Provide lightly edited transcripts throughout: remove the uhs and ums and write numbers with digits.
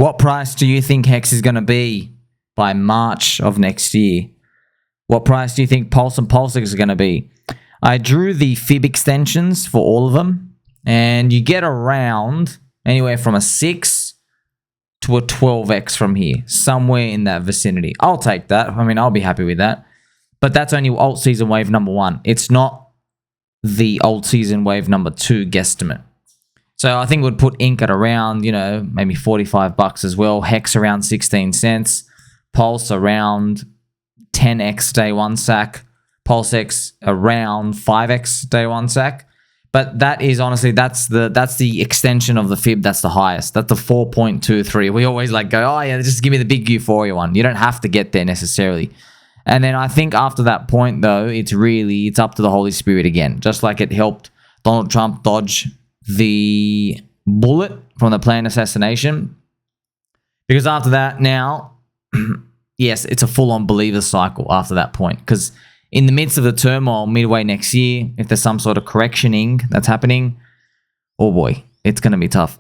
What price do you think Hex is going to be by March of next year? What price do you think Pulse and PulseX are going to be? I drew the fib extensions for all of them, and you get around anywhere from a 6 to a 12x from here, somewhere in that vicinity. I'll take that. I mean, I'll be happy with that. But that's only alt season wave number 1. It's not the alt season wave number 2 guesstimate. So I think we'd put Ink at around, you know, maybe 45 bucks as well. Hex around 16 cents. Pulse around 10x day 1 sack. PulseX around 5x day 1 sack. But that is honestly, that's the extension of the fib that's the highest. That's the 4.23. We always like go, oh yeah, just give me the big euphoria one. You don't have to get there necessarily. And then I think after that point though, it's up to the Holy Spirit again. Just like it helped Donald Trump dodge the bullet from the planned assassination. Because after that now, yes, it's a full-on believer cycle after that point. Because in the midst of the turmoil midway next year, if there's some sort of correctioning that's happening, oh boy, it's going to be tough.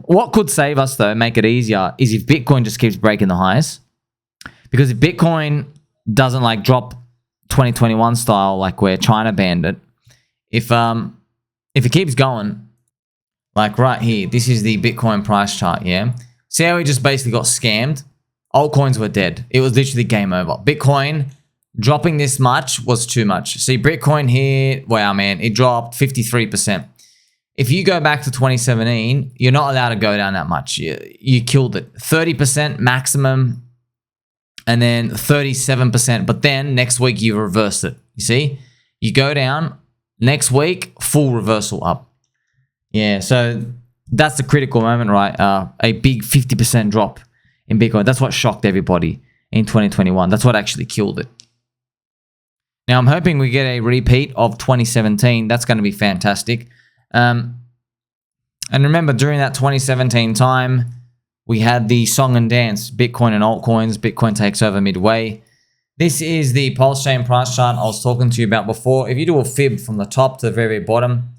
What could save us though, make it easier, is if Bitcoin just keeps breaking the highs. Because if Bitcoin doesn't like drop 2021 style, like where China banned it, if it keeps going, like right here, this is the Bitcoin price chart, yeah? See how we just basically got scammed? Altcoins were dead. It was literally game over. Bitcoin dropping this much was too much. See, Bitcoin here, wow, man, it dropped 53%. If you go back to 2017, you're not allowed to go down that much. You killed it. 30% maximum, and then 37%. But then next week, you reverse it. You see? You go down. Next week, full reversal up. Yeah, so that's the critical moment, right? A big 50% drop in Bitcoin. That's what shocked everybody in 2021. That's what actually killed it. Now, I'm hoping we get a repeat of 2017. That's going to be fantastic. And remember, during that 2017 time, we had the song and dance, Bitcoin and altcoins. Bitcoin takes over midway. This is the PulseChain price chart I was talking to you about before. If you do a fib from the top to the very, very bottom,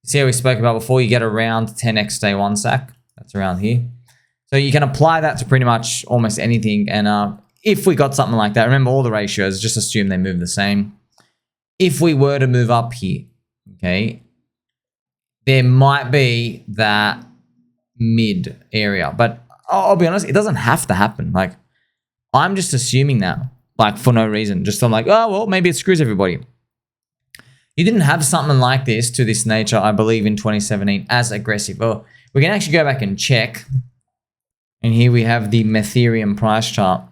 see how we spoke about before, you get around 10x day 1 sack. That's around here. So you can apply that to pretty much almost anything. And if we got something like that, remember all the ratios, just assume they move the same. If we were to move up here, okay, there might be that mid area. But I'll be honest, it doesn't have to happen. Like, I'm just assuming that, like, for no reason. Just I'm like, oh, well, maybe it screws everybody. You didn't have something like this to this nature, I believe, in 2017 as aggressive. Well, we can actually go back and check. And here we have the Ethereum price chart.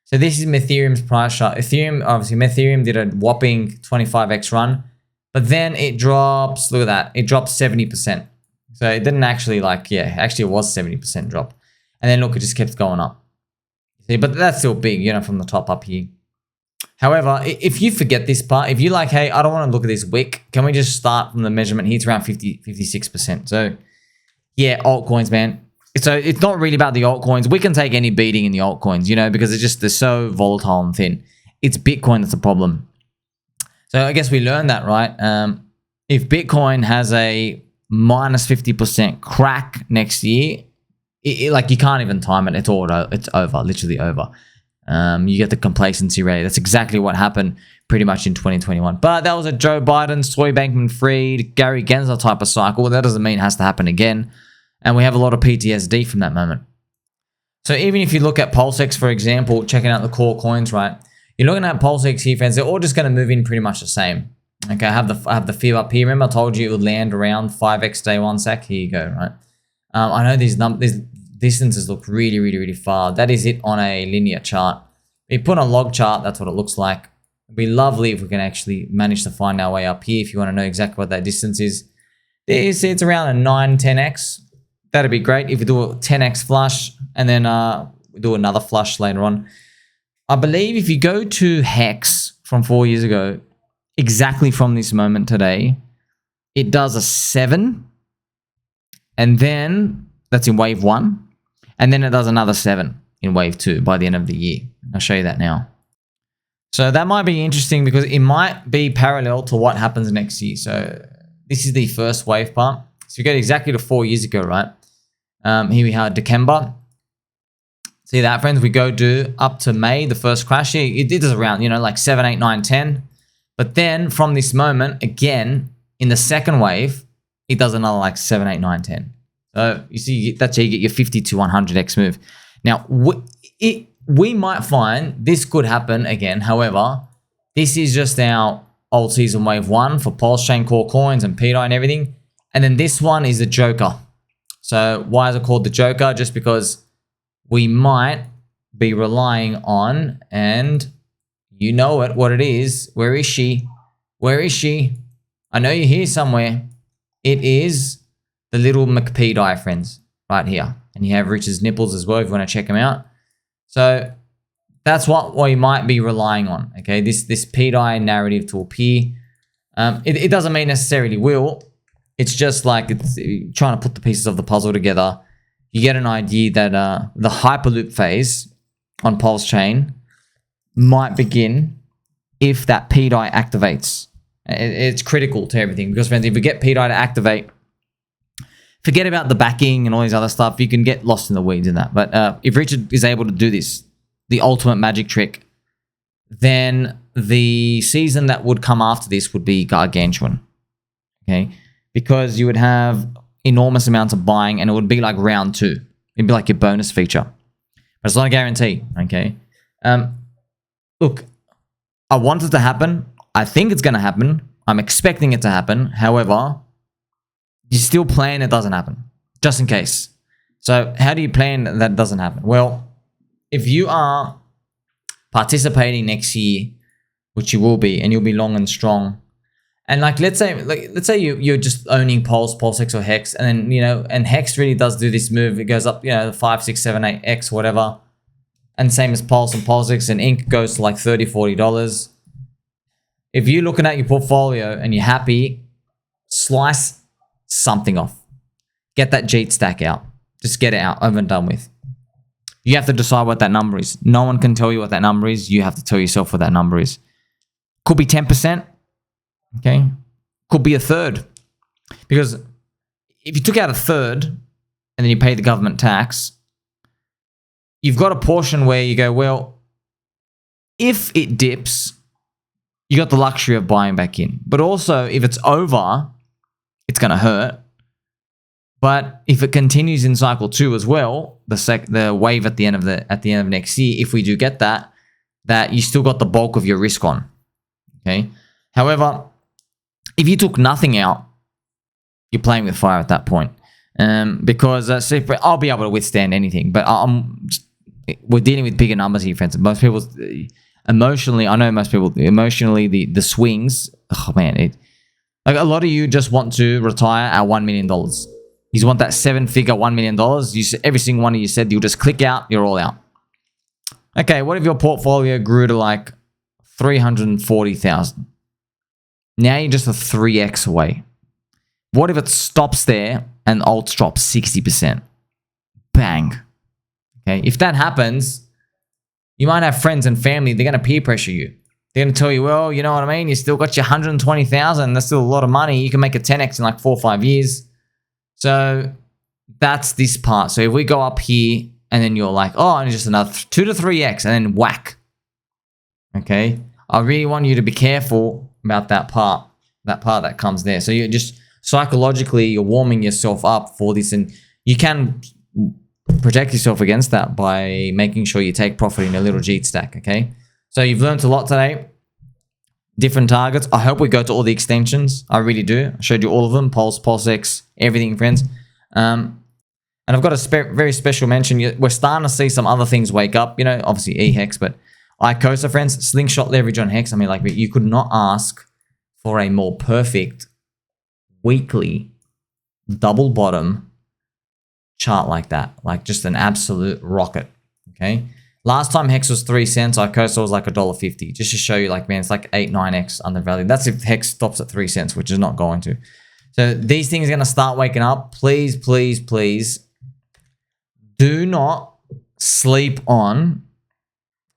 So this is Ethereum's price chart. Ethereum did a whopping 25x run, but then it drops, look at that, it dropped 70%. So it didn't actually actually it was 70% drop. And then look, it just kept going up. See, but that's still big, you know, from the top up here. However, if you forget this part, if you're like, hey, I don't want to look at this wick, can we just start from the measurement here? It's around 56%. So yeah, altcoins, man. So it's not really about the altcoins. We can take any beating in the altcoins, you know, because they're so volatile and thin. It's Bitcoin that's the problem. So I guess we learned that, right? If Bitcoin has a minus 50% crack next year, like you can't even time it. It's over, literally over. You get the complacency rate. That's exactly what happened pretty much in 2021. But that was a Joe Biden, Soy Bankman-Fried, Gary Gensler type of cycle. That doesn't mean it has to happen again. And we have a lot of PTSD from that moment. So even if you look at PulseX, for example, checking out the core coins, right? You're looking at PulseX here, friends. They're all just going to move in pretty much the same. Okay, I have the fib up here. Remember I told you it would land around 5x day 1 sack? Here you go, right? I know these distances look really, really, really far. That is it on a linear chart. If you put on a log chart, that's what it looks like. It'd be lovely if we can actually manage to find our way up here. If you want to know exactly what that distance is. There you see it's around a 9, 10x. That'd be great if we do a 10x flush and then we do another flush later on. I believe if you go to Hex from 4 years ago, exactly from this moment today, it does a 7. And then that's in wave 1. And then it does another 7 in wave 2 by the end of the year. I'll show you that now. So that might be interesting because it might be parallel to what happens next year. So this is the first wave part. So we go exactly to 4 years ago, right? Here we have Dikembe. See that, friends? We go do up to May, the first crash here. It does around, you know, like 7, 8, 9, 10. But then from this moment, again, in the second wave, it does another like 7, 8, 9, 10. So you see, that's how you get your 50 to 100x move. Now, we might find this could happen again. However, this is just our old season wave 1 for PulseChain Core Coins and PDI and everything. And then this one is the Joker. So why is it called the Joker? Just because we might be relying on, and you know it, what it is. Where is she? Where is she? I know you're here somewhere. It is the little McPDI, friends, right here. And you have Rich's nipples as well if you want to check them out. So that's what we might be relying on, okay? This PDI narrative to appear. It doesn't mean necessarily will. It's just like it's trying to put the pieces of the puzzle together. You get an idea that the Hyperloop phase on PulseChain might begin if that PDI activates. It's critical to everything because, friends, if we get PDI to activate, forget about the backing and all these other stuff. You can get lost in the weeds in that. But if Richard is able to do this, the ultimate magic trick, then the season that would come after this would be gargantuan. Okay? Because you would have enormous amounts of buying and it would be like round 2. It'd be like your bonus feature. But it's not a guarantee. Okay? Look, I want it to happen. I think it's going to happen. I'm expecting it to happen. However, you still plan it doesn't happen, just in case. So how do you plan that it doesn't happen? Well, if you are participating next year, which you will be, and you'll be long and strong, and like let's say you're just owning PulseX or Hex, and then, you know, and Hex really does do this move. It goes up, you know, 5, 6, 7, 8x, whatever, and same as Pulse and PulseX, and Ink goes to like $30, $40. If you're looking at your portfolio and you're happy, slice something off. Get that Jeet stack out. Just get it out, over and done with. You have to decide what that number is. No one can tell you what that number is. You have to tell yourself what that number is. Could be 10%. Okay. Could be a third. Because if you took out a third and then you pay the government tax, you've got a portion where you go, well, if it dips, you got the luxury of buying back in. But also, if it's over, it's going to hurt. But if it continues in cycle 2 as well, the wave at the end of next year, if we do get that you still got the bulk of your risk on. Okay. However, if you took nothing out, you're playing with fire at that point. Because I'll be able to withstand anything, but we're dealing with bigger numbers here, friends. Most people emotionally, I know most people emotionally, the swings. Oh man, like a lot of you just want to retire at $1 million. You want that 7-figure $1 million. Every single one of you said you'll just click out, you're all out. Okay, what if your portfolio grew to like 340,000? Now you're just a 3x away. What if it stops there and alts drop 60%? Bang. Okay, if that happens, you might have friends and family, they're going to peer pressure you. They're going to tell you, well, you know what I mean? You still got your 120,000. That's still a lot of money. You can make a 10x in like 4 or 5 years. So that's this part. So if we go up here and then you're like, oh, and just another 2 to 3x and then whack. Okay. I really want you to be careful about that part that comes there. So you're just psychologically, you're warming yourself up for this, and you can protect yourself against that by making sure you take profit in a little Jeet stack. Okay. So you've learned a lot today. Different targets. I hope we go to all the extensions. I really do. I showed you all of them. Pulse, PulseX, everything, friends. And I've got a very special mention. We're starting to see some other things wake up. You know, obviously eHex, but Icosa, friends. Slingshot leverage on Hex. I mean, like, you could not ask for a more perfect weekly double bottom chart like that. Like, just an absolute rocket. Okay. Last time Hex was 3 cents, Icosa was like $1.50. Just to show you, like, man, it's like 8, 9x undervalued. That's if Hex stops at 3 cents, which is not going to. So these things are going to start waking up. Please, please, please do not sleep on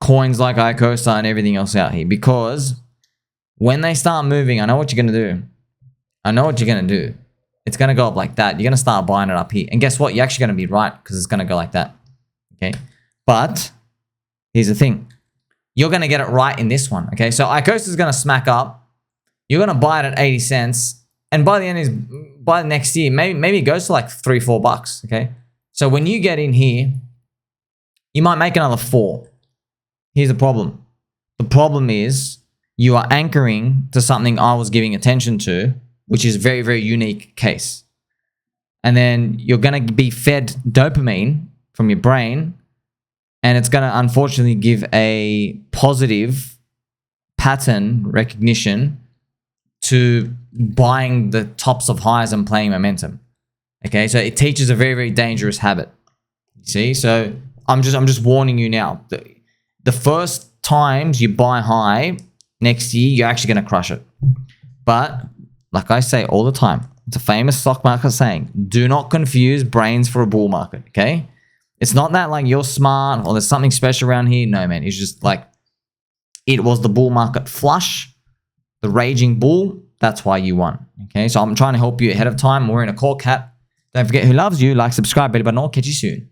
coins like Icosa and everything else out here, because when they start moving, I know what you're going to do. I know what you're going to do. It's going to go up like that. You're going to start buying it up here. And guess what? You're actually going to be right, because it's going to go like that. Okay. But here's the thing. You're going to get it right in this one, okay? So Icosa is going to smack up. You're going to buy it at 80 cents. And by the next year, maybe it goes to like $3-4, okay? So when you get in here, you might make another 4. Here's the problem. The problem is you are anchoring to something I was giving attention to, which is a very, very unique case. And then you're going to be fed dopamine from your brain, and it's going to unfortunately give a positive pattern recognition to buying the tops of highs and playing momentum. Okay, so it teaches a very, very dangerous habit. See, so I'm just warning you now. The first times you buy high next year, you're actually going to crush it. But like I say all the time, it's a famous stock market saying, do not confuse brains for a bull market, okay? It's not that like you're smart or there's something special around here. No, man. It's just like it was the bull market flush, the raging bull. That's why you won, okay? So I'm trying to help you ahead of time. We're in a core cap. Don't forget who loves you. Like, subscribe, bell button. I'll catch you soon.